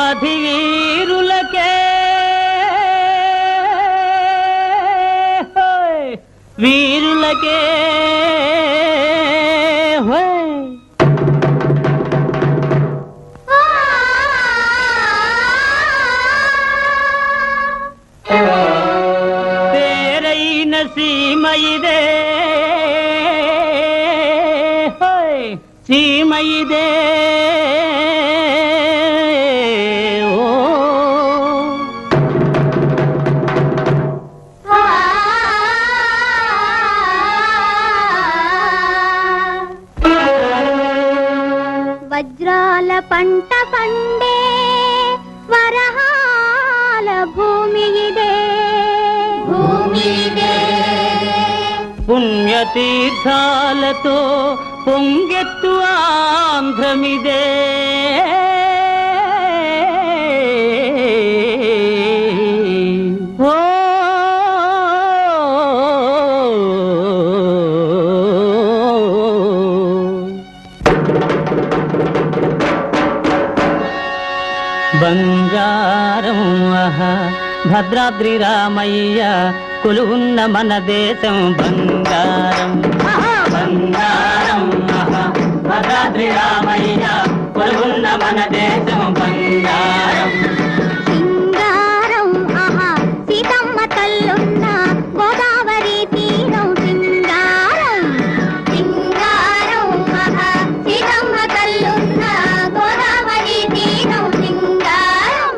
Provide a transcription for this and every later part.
ఆది వీరులకే వీరులకే పేరైన సీమ ఇదే సీమ ఇదే వజ్రాల పంట పండే వరహాల భూమి ఇదే పుణ్యతీర్థాలతో పొంగెత్తు ఆంధ్రమిదే బంగారం భద్రాద్రి రామయ్య కొలువున్న మన దేశం బంగారం బంగారం భద్రాద్రి రామయ్య కొలువున్న మన దేశం బంగారం సింగారం సీతమ్మ తల్లున్న గోదావరి తీరం సింగారం సింగారం సీతమ్మ తల్లున్న గోదావరి తీరం సింగారం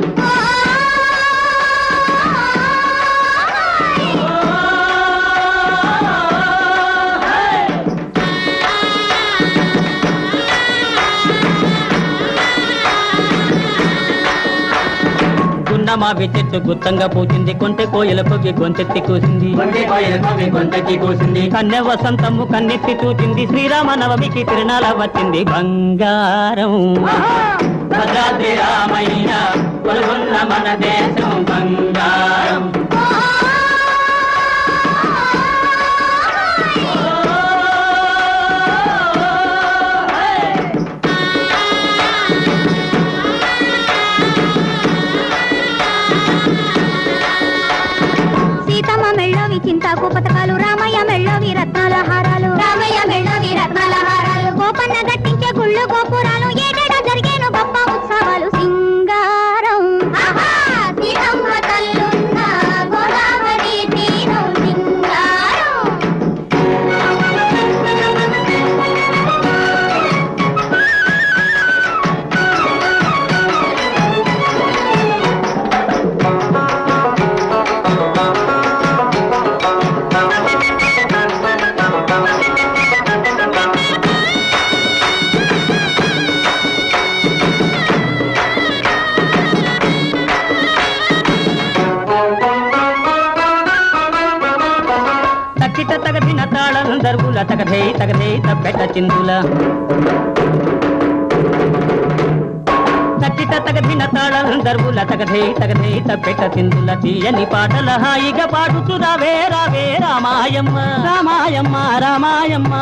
మావి చెట్టు గుత్తంగా పూచింది కొంటె కోయల పొగి గొంతెత్తి కూసింది కన్నె వసంతము కన్నెత్తి చూచింది శ్రీరామ నవమికి తిరునాళ వచ్చింది బంగారం భద్రాద్రి రామయ్య కొలువున్న మన దేశం బంగారం చింతాకు పథకాలు రామయ్య మెళ్ళవి రత్నాల హారాలు గోపన్న గట్టించే గుళ్ళు గోపురాలు ఏడేడా జరిగేను గొప్ప ఉత్సవాలు సింగారం సీతమ్మ తల్లున్న గోదావరి తీరం సింగారం తగదిన తాళం దర్వుల తగదే తప్పెట చిందుల తక్కిట తగదిన తాళం దర్వుల తగదే తప్పెట చిందుల తీయని పాటల హాయిగా పాడుతూ రావే రావే రామాయమ్మ రామాయమ్మ రామాయమ్మ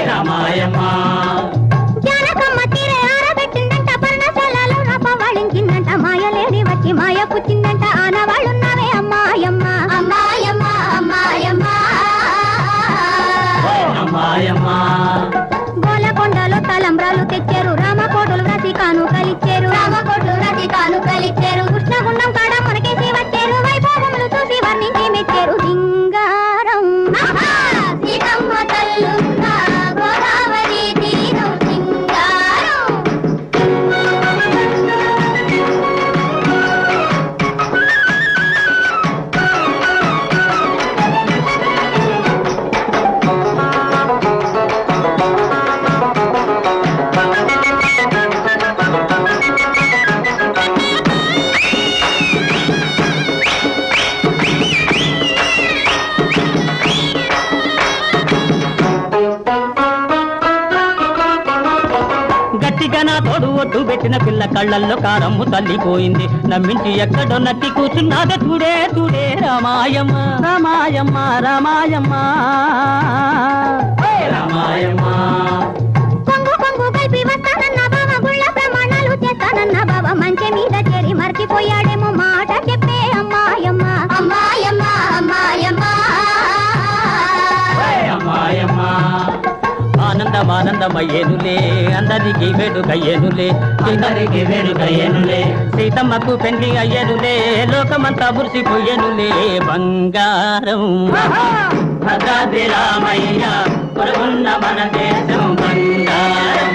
రామాయమ్మ జానకమ్మ తీరే ఆరబెట్టిందంట పర్ణశాలలో రపవాళించిందంట మాయలేడి వచ్చి మాయ పుచ్చిందంట ఆనవాళ్ళున్నావే అమ్మాయమ్మ అమ్మాయమ్మ అమ్మాయమ్మ అమ్మాయమ్మ గోలకొండలో తలంబ్రాలు తెచ్చారు రామకోటలు రతి కానుకలిచ్చారు కృష్ణగుండం కాడ మనకేసి వచ్చారు వైభవములు చూసి వర్ణించి మెచ్చారు సింగారం సీతమ్మ తల్లున్న గోదావరి తీరం సింగారం నా తోడు ఒట్టు పెట్టిన పిల్ల కళ్ళల్లో కారమ్ము తల్లిపోయింది నమ్మించి ఎక్కడో నట్టి కూర్చున్నాదే చూడే చూడే రామాయమ్మ రామాయమ్మ రామాయమ్మ రామాయమ్మ కొంగు కొంగు కలిపి వస్తానన్న బావ గుళ్ళ ప్రమాణాలు చేస్తాన ఆనందమయ్యేనులే అందరికి వేడుకయ్యేనులే అందరికి వేడుకయ్యేనులే సీతమ్మకు పెళ్లి అయ్యేనులే లోకమంతా మురిసిపోయేనులే బంగారం భద్రాద్రి రామయ్య కొలువున్న మన దేశం బంగారం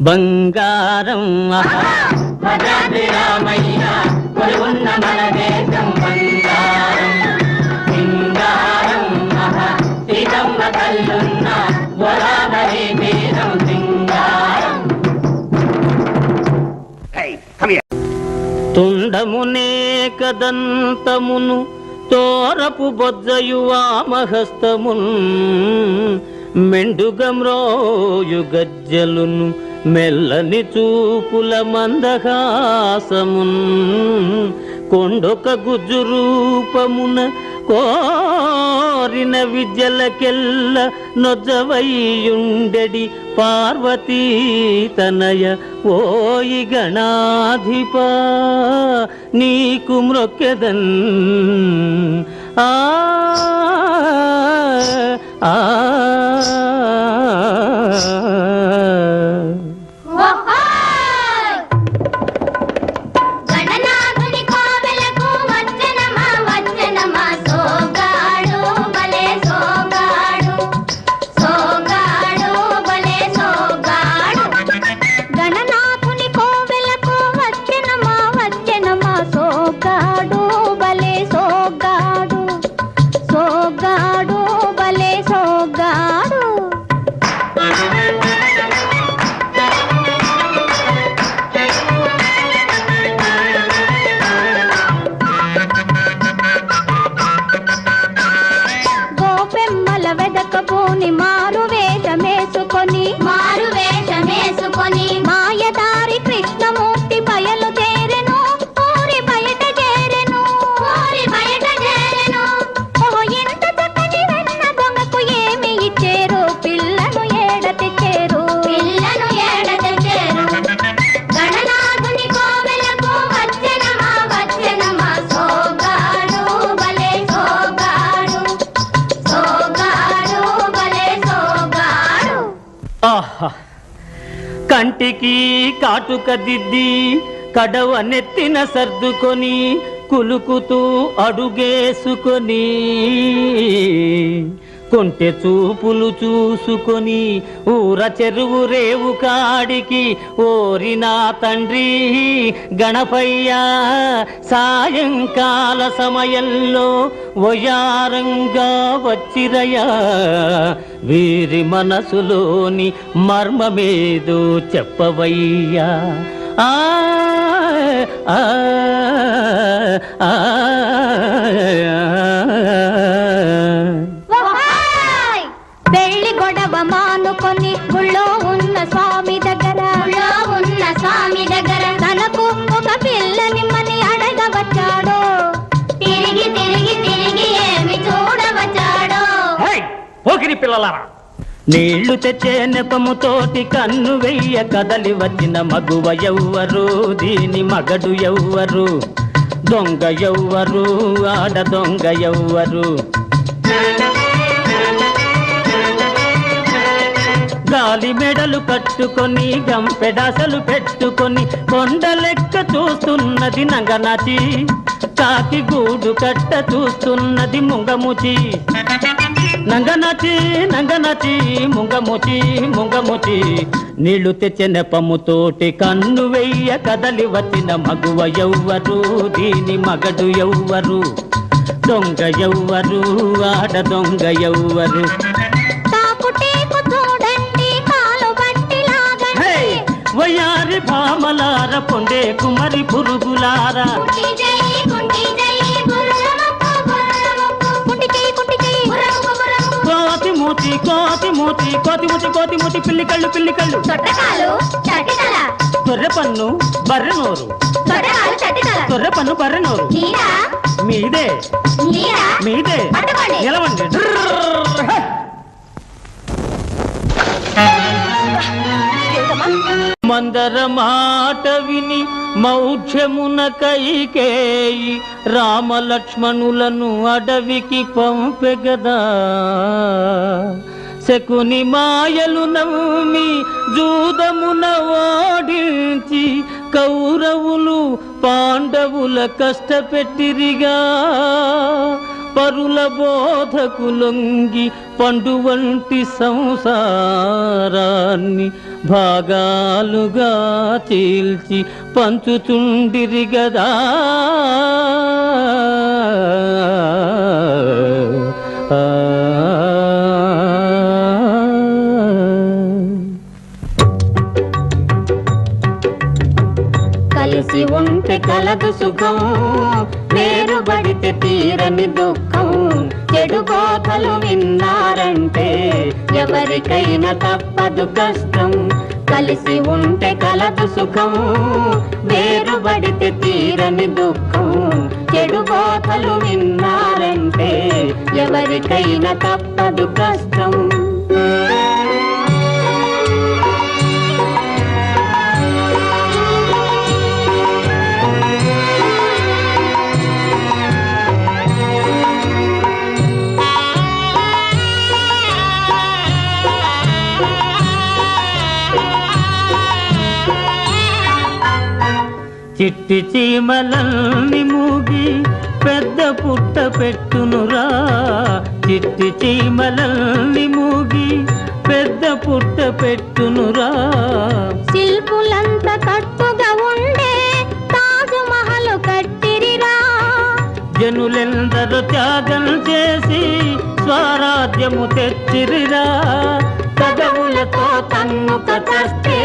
బంగారం భద్రాద్రి రామయ్య కొలువున్న మన దేశం బంగారం సింగారం సీతమ్మ కల్లున్న గోదావరి తీరం సింగారం తుండమునే కదంతమును తోరపు బొజ్జయు వామహస్తమున్ మెండుగమ్రోయు గజ్జలును మెల్లని చూపుల మందహాసమున్ కొండొక గుజ్జు రూపమున కోరిన విద్యలకెల్ల నొజ్జవయ్యుండెడి పార్వతీ తనయ ఓయి గణాధిప నీకు మ్రొక్కెదన్ ఆ ఆ మాయదారి కృష్ణమూర్తి బయలు చేరెను ఊరి బయట చేరెను ఓ ఎంత చక్కని వెన్న దొంగకు ఏమి ఇచ్చేరు పిల్లను ఏడ తెచ్చేరు గణనాథుని కోవెలకు వచ్చెనమా సోగాడు భలే సోగాడు భలే సోగాడు. ఆహా కంటికి కాటుక దిద్ది కడవ నెత్తిన సర్దుకొని కులుకుతూ అడుగేసుకొని కొంటె చూపులు చూసుకొని ఊర చెరువు రేవు కాడికి ఓరినా తండ్రి గణపయ్య సాయంకాల సమయంలో వయారంగా వచ్చిరయ్యా వీరి మనసులోని మర్మమేదో చెప్పవయ్యా ఆ ఆ ఆ పెళ్లి గొడవ మానుకొని గుళ్ళో ఉన్న స్వామి దగ్గర తనకు ఒక పిల్లనిమ్మని అడగవచ్చాడో తిరిగి ఏమి చూడవచ్చాడో. పోకిరి పిల్లలారా నీళ్లు తెచ్చే నెపముతోటి కన్ను వెయ్య కదలి వచ్చిన మగువ ఎవ్వరు దీని మగడు ఎవ్వరు దొంగ ఎవ్వరు ఆడ దొంగ ఎవ్వరు గాలి మెడలు కట్టుకొని గంపెడాసలు పెట్టుకొని కొండ లెక్క చూస్తున్నది నంగనాచి కాకి గూడు కట్ట చూస్తున్నది ముంగముచి నంగనాచి ముంగముచి నీళ్లు తెచ్చే నెపముతోటి కన్ను వెయ్య కదలి వచ్చిన మగువ ఎవ్వరు దీని మగడు ఎవ్వరు దొంగ ఎవ్వరు ఆడ దొంగ ఎవ్వరు. తాకుటేకు భామలార పొండే కుమరి పురుగులారా కోతి మూతి కోతి మూతి కోతి మూతి కోతి మూతి పిల్లి కళ్ళు తొర్రె పన్ను బర్రె నోరు తొర్రె పన్ను బర్రె నోరు మీదే మీదే నిలవండి మందర మాట విని మౌఢ్యమున కైకేయి రామలక్ష్మణులను అడవికి పంపెగదా శకుని మాయలు నమ్మి జూదమున ఓడించి కౌరవులు పాండవుల కష్టపెట్టిరిగా పరుల బోధకు లొంగి పండు వంటి సంసారాన్ని భాగాలుగా చీల్చి పంచుచుండిరి గదా కలిసి ఉంటే కలదు సుఖం వేరుబడితే తీరని దుఃఖం చెడు బోధలు విన్నారంటే ఎవరికైనా తప్పదు కష్టం కలిసి ఉంటే కలదు సుఖం వేరుబడితే తీరని దుఃఖం చెడు బోధలు విన్నారంటే ఎవరికైనా తప్పదు కష్టం చిట్టి చీమలల్ని మూగి పెద్ద పుట్ట పెట్టునురా చిట్టి చీమలల్ని మూగి పెద్ద పుట్ట పెట్టునురా శిల్పులంత కట్టుగా ఉండే తాజు మహల్ కట్టిరిరా జనులెందరూ త్యాగం చేసి స్వరాజ్యము తెచ్చిరిరా కదవులతో తన్ను కస్తే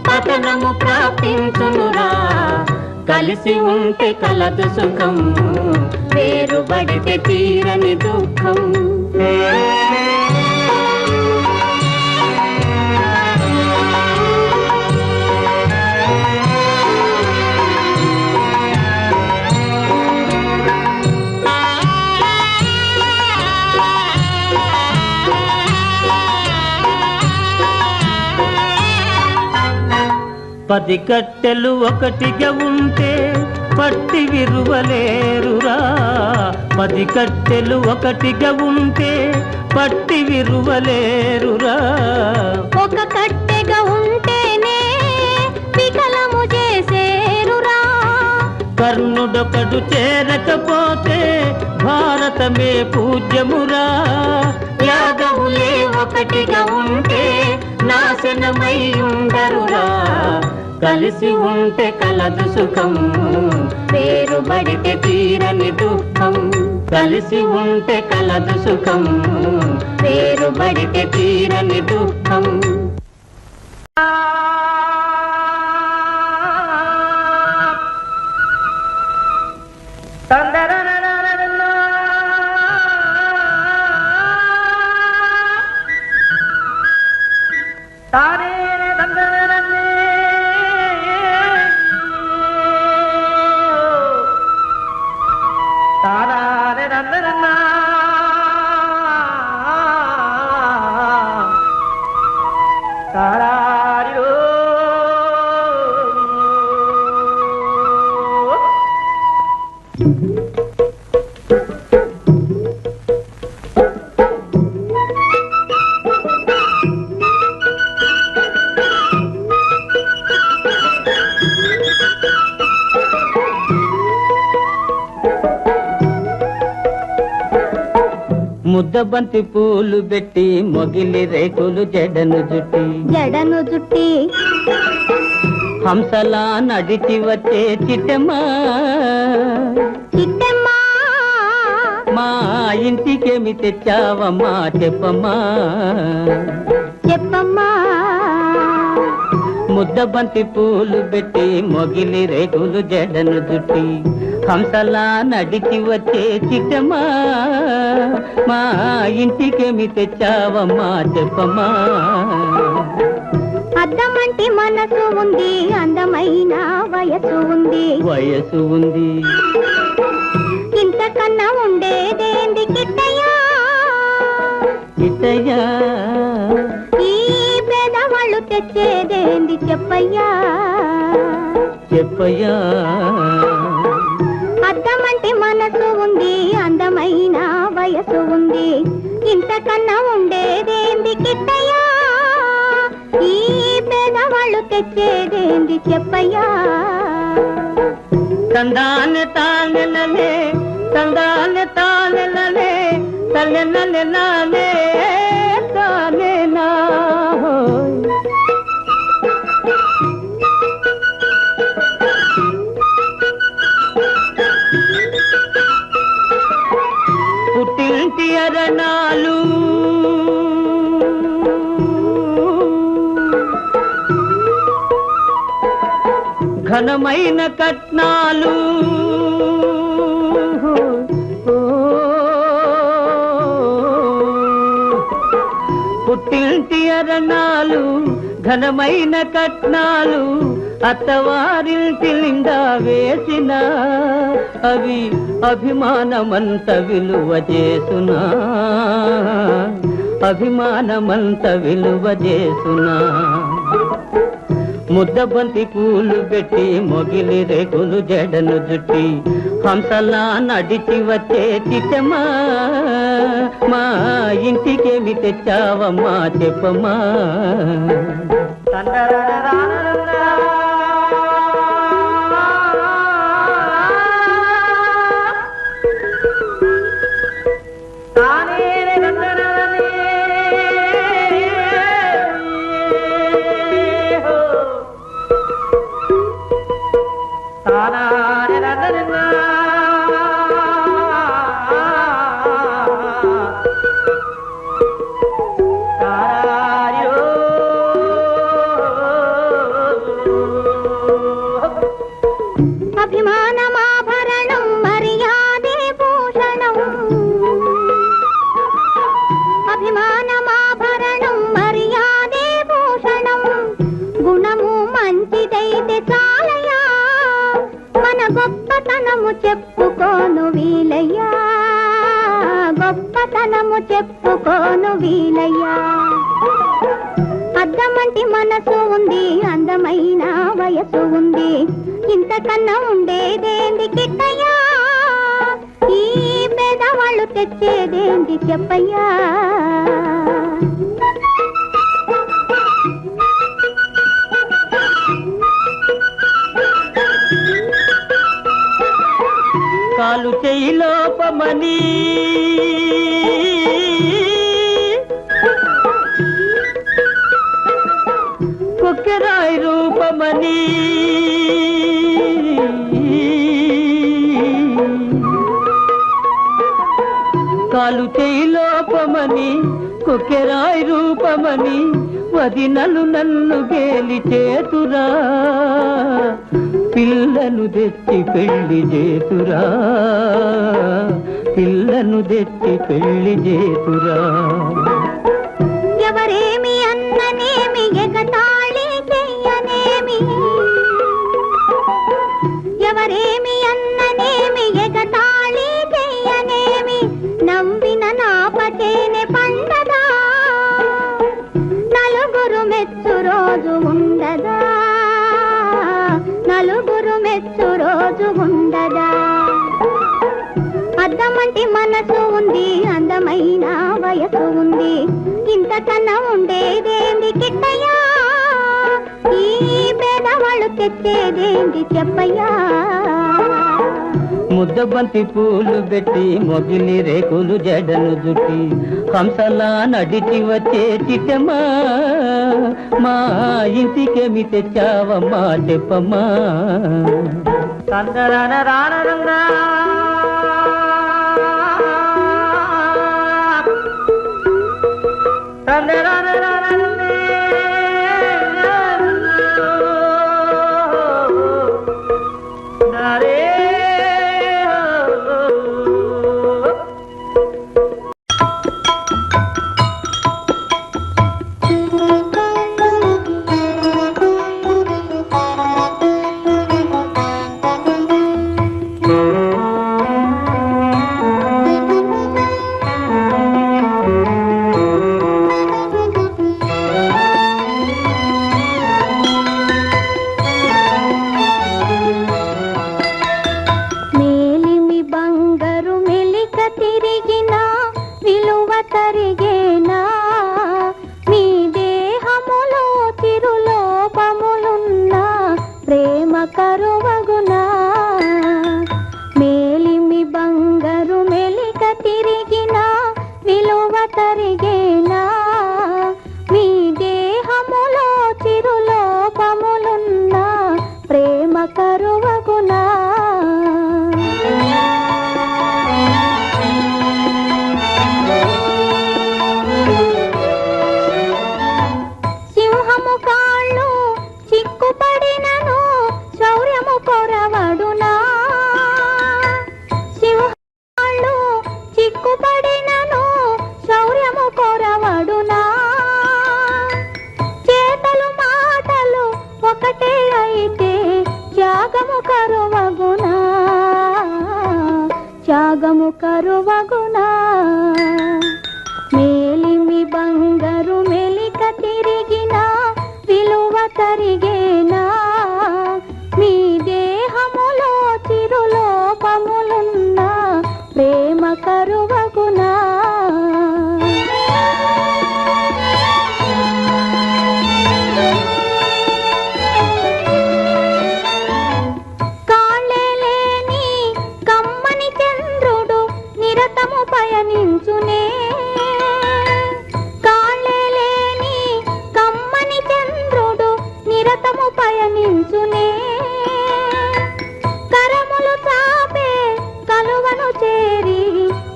పతనము ప్రాప్తించునురా కలిసి ఉంటే కలదు సుఖం వేరుబడితే తీరని దుఃఖం పది కట్టెలు ఒకటిగా ఉంటే పట్టి విరువలేరురా పది కట్టెలు ఒకటిగా ఉంటే పట్టి విరువలేరురా ఒక కట్టెగా ఉంటేనే వికలము చేసేరురా కర్ణుడొకడు చేరకపోతే భారతమే పూజ్యమురా యాదవులే ఒకటిగా ఉంటే నాశనమై ఉండరురా కలిసి ఉంటే కలదు సుఖం వేరుబడితే తీరని దుఃఖం కలిసి ఉంటే కలదు సుఖం వేరుబడితే తీరని దుఃఖం ముద్దబంతి పూలు పెట్టి మొగిలి రేకులు జడను జుట్టి హంసలా నడిచి వచ్చే చిట్టమ్మా మా ఇంటికేమి తెచ్చావమ్మా చెప్పమ్మా ముద్దబంతి పూలు పెట్టి మొగిలి రేకులు జడను జుట్టి హంసలా నడిచి వచ్చే చిట్టమ్మా మా ఇంటికేమి తెచ్చావమ్మా చెప్పమ్మా. అద్దమంటి మనసు ఉంది, అందమైన వయసు ఉంది, వయసు ఉంది, ఇంతకన్నా ఉండేదేంది కిట్టయ్యా కిట్టయ్యా, ఈ పేదవాళ్ళు తెచ్చేదేంది చెప్పయ్యా చెప్పయ్యా. అద్దమంటి మనసు ఉంది, అందమైన వయసు ఉంది, ఇంతకన్నా ఉండేదేంది కిట్టయ్యా ఈ పేదవాళ్ళు తెచ్చేదేంది చెప్పయ్యా. తందానే తానెలలే తందానే తానెలలే తల్లెలలే నానే తానే నా పుట్టింటి అరణాలు ఘనమైన కట్నాలు పుట్టింటి అరణాలు ఘనమైన కట్నాలు అత్తవారింటి నిండా వేసిన అవి అభిమానమంత విలువ చేసునా అభిమానమంత విలువ చేసునా. ముద్దబంతి పూలు పెట్టి మొగిలి రేకులు జడను జుట్టి హంసలా నడిచి వచ్చే చిట్టమ్మా మా ఇంటికేమి తెచ్చావమ్మా చెప్పమ్మా. అభిమానమాభరణం మర్యాదే భూషణం, అభిమానమాభరణం మర్యాదే భూషణం, గుణము మంచిదైతే చాలయ్యా మన గొప్పతనము చెప్పుకోను వీలయ్యా గొప్పతనము చెప్పుకోను వీలయ్యా. అద్దమంటి మనసు ఉంది, అందమైన వయసు ఉంది, ఇంతకన్నా ఉండేదేంది కిట్టయ్యా ఈ పేదవాళ్ళు తెచ్చేదేంది చెప్పయ్యా. కాలు చెయ్యి లోపమని కొక్కెరాయి రూపమని కాలు చెయ్యి లోపమని కొక్కెరాయి రూపమని వదినలు నన్ను గేలి చేతురా పిల్లను తెచ్చి పెళ్లి చేతురా పిల్లను తెచ్చి పెళ్లి చేతురా. ఎవరేమి అన్ననేమి ఎగతాళి చెయ్యనేమి, ఎవరేమి అన్ననేమి ఎగతాళి చెయ్యనేమి, నవ్విన నాపచేనే పండదా నలుగురు మెచ్చు రోజు ఉండదా నలుగురు మెచ్చు రోజు ఉండదా. అద్దమంటి మనసు ఉంది, అందమైన వయసు ఉంది, ఇంతకన్నా ఉండేదేంది కిట్టయ్యా ఈ పేదవాళ్ళు తెచ్చేదేంది చెప్పయ్యా. ముద్దబంతి పూలు పెట్టి మొగిలి రేకులు జడను జుట్టి హంసలా నడిచి వచ్చే చిట్టమ్మా మా ఇంటికేమి తెచ్చావమ్మా చెప్పమ్మా. త్యాగము కరువగునా మేలిమి బంగారు మెలిక తిరిగిన విలువ తరిగేనా మీ దేహములో చిరులోపములున్న ప్రేమ కరువగునా పయనించునే కాళ్ళేలేని కమ్మని చంద్రుడు నిరతము పయనించునే కరములు చాపే కలువను చేరి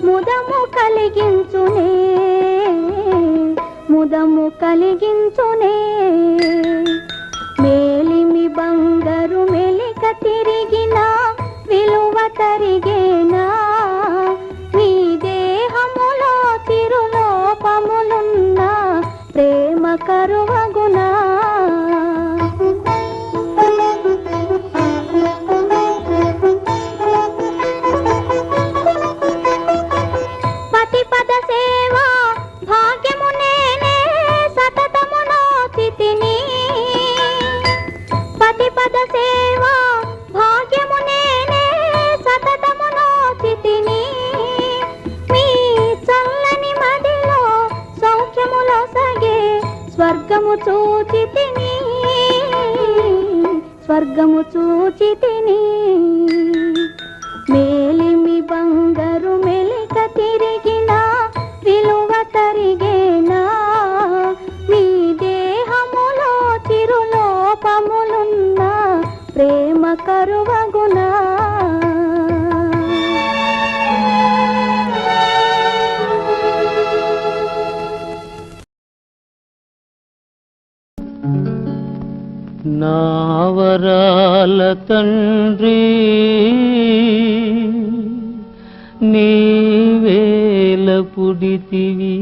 ముదము కలిగించునే ముదము కలిగించునే మేలిమి బంగారు మెలిక తిరిగిన విలువ తరిగేనా నీ దేహములో తిరులోపములున్న ప్రేమ కరువగునా పతిపద సేవా భాగ్యము నేనే సతతము నోచితిని పతిపద సేవా భాగ్యము నేనే సతతము నోచితిని స్వర్గము చూచితిని స్వర్గము చూచితిని మేలిమి బంగారు మెలిక తిరిగిన విలువ తరిగేనా మీ దేహములో చిరులోపములున్న ప్రేమ కరువగునా నావరాల తండ్రి నీవేల పుడితివి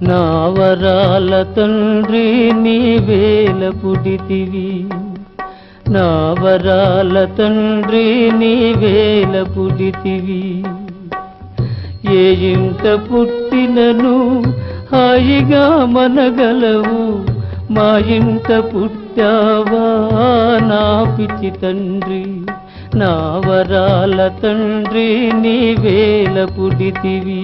నావరాల తండ్రి నీవేల పుడితివి నావరాల తండ్రి నీవేల పుడితివి ఏ ఇంట పుట్టినను హాయిగా మనగలవు మా ఇంట పుట్టావా నా పిచ్చి తండ్రి నావరాల తండ్రి నీవేల పుడితివి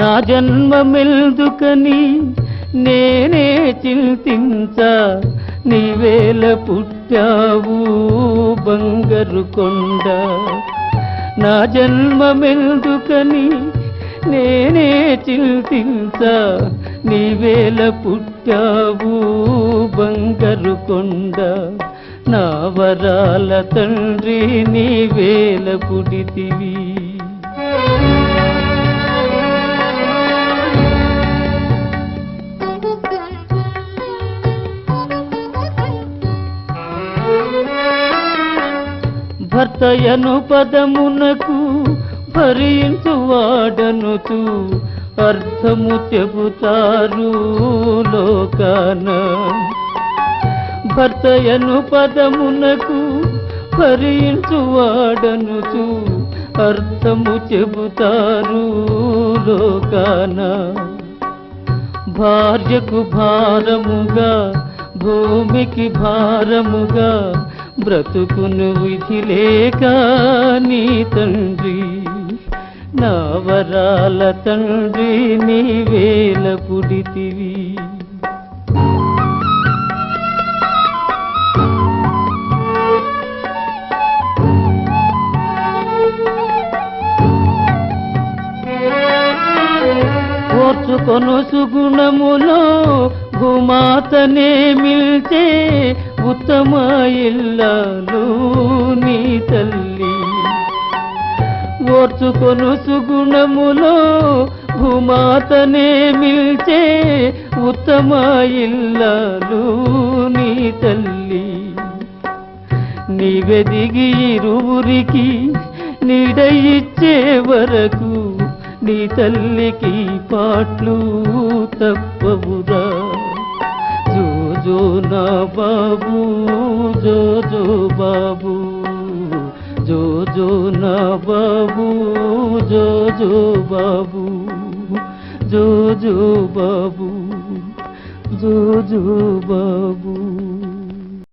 నా జన్మమెల్దుకని నేనే చింతించ నీవేల పుట్టావు బంగారు కొండ నా జన్మమెల్దుకని నేనే చింతించ నీవేల పుట్టావు బంగారు కొండ నా వరాల తండ్రి నీవేల పుడితివి భర్తయను పదమునకు భరించువాడనుచు అర్థము చెబుతారు లోకాన భర్తయను పదమునకు భరించువాడనుచు అర్థము చెబుతారు లోకాన భార్యకు భారముగా భూమికి భారముగా బ్రతుకును విధి లేక నీ తండ్రి నా వరాల తండ్రి నీవేల పుడితివి ఓర్చుకొను సుగుణములో భూమాతనే మిల్చే ఉత్తమ ఇల్లాలు నీ తల్లి ఓర్చుకొను సుగుణములో భూమాతనే మిల్చే ఉత్తమ ఇల్లాలు నీ తల్లి. నీవెదిగి ఇరువురికి నీడ ఇచ్చే వరకు నీ తల్లికి పాట్లు తప్పవురా. జో జో నా బాబు, జో జో బాబు, జో జో నా బాబు, జో జో బాబు, జో జో బాబు, జో జో బాబు.